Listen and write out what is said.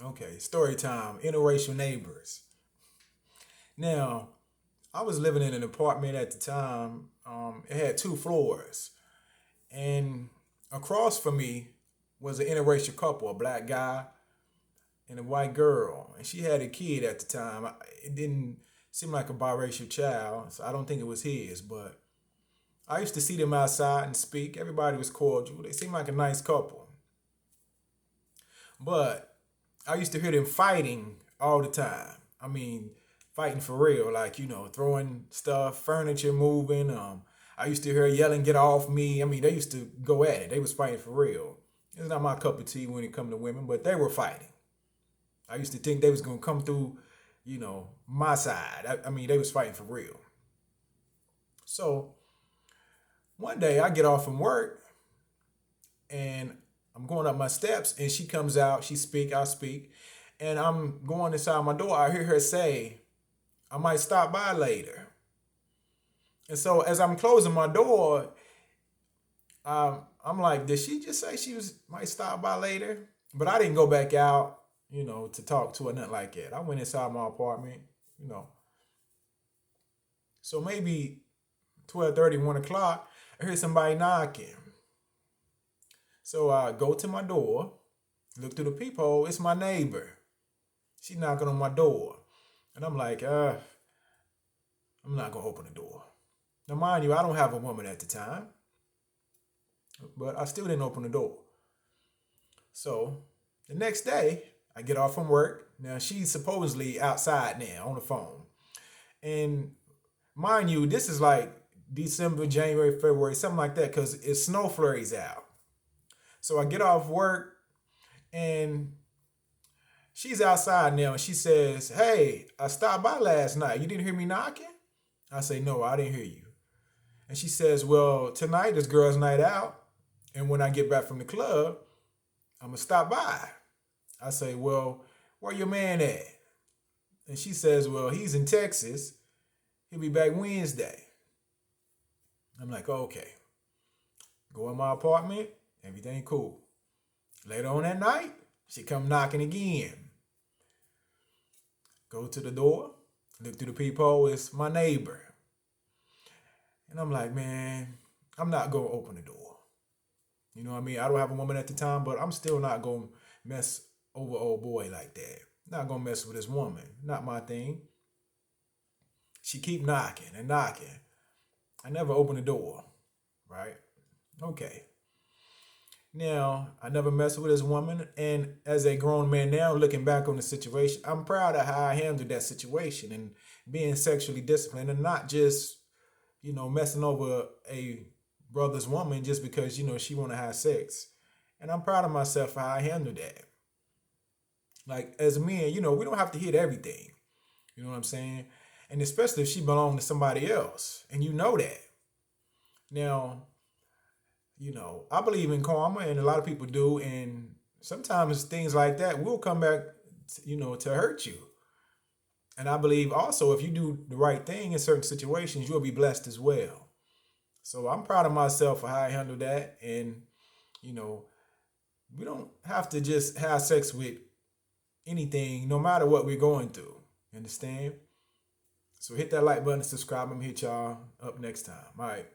Okay, story time. Interracial neighbors. Now, I was living in an apartment at the time. It had 2 floors, and across from me was an interracial couple, a black guy and a white girl, and she had a kid at the time. It didn't seem like a biracial child, so I don't think it was his. But I used to see them outside and speak. Everybody was cordial. They seemed like a nice couple, but I used to hear them fighting all the time. I mean, fighting for real, like throwing stuff, furniture moving. I used to hear yelling, "Get off me!" I mean, they used to go at it. They was fighting for real. It's not my cup of tea when it come to women, but they were fighting. I used to think they was gonna come through, my side. I mean, they was fighting for real. So one day I get off from work and I'm going up my steps, and she comes out. She speak, I speak, and I'm going inside my door. I hear her say, "I might stop by later." And so as I'm closing my door, I'm like, did she just say she was might stop by later? But I didn't go back out, to talk to her, nothing like that. I went inside my apartment, you know. So maybe 12:30, 1 o'clock, I hear somebody knocking. So I go to my door, look through the peephole. It's my neighbor. She knocking on my door. And I'm like, I'm not going to open the door. Now, mind you, I don't have a woman at the time, but I still didn't open the door. So the next day, I get off from work. Now, she's supposedly outside now on the phone. And mind you, this is like December, January, February, something like that, because it's snow flurries out. So I get off work, and she's outside now, and she says, "Hey, I stopped by last night. You didn't hear me knocking?" I say, "No, I didn't hear you." And she says, "Well, tonight is girls' night out, and when I get back from the club, I'm going to stop by." I say, "Well, where your man at?" And she says, "Well, he's in Texas. He'll be back Wednesday." I'm like, okay. Go in my apartment, everything cool. Later on that night, she come knocking again. Go to the door, look through the peephole, it's my neighbor. And I'm like, man, I'm not going to open the door. You know what I mean? I don't have a woman at the time, but I'm still not going to mess over old boy like that. Not going to mess with this woman. Not my thing. She keep knocking and knocking. I never open the door, right? Okay. Now, I never messed with this woman, and as a grown man now, looking back on the situation, I'm proud of how I handled that situation and being sexually disciplined and not just, messing over a brother's woman just because, she want to have sex. And I'm proud of myself for how I handled that. Like, as men, we don't have to hit everything. You know what I'm saying? And especially if she belonged to somebody else, and you know that. Now, I believe in karma, and a lot of people do, and sometimes things like that will come back, to hurt you. And I believe also if you do the right thing in certain situations, you'll be blessed as well. So I'm proud of myself for how I handled that, and we don't have to just have sex with anything, no matter what we're going through. Understand? So hit that like button, subscribe. I'm gonna hit y'all up next time. All right.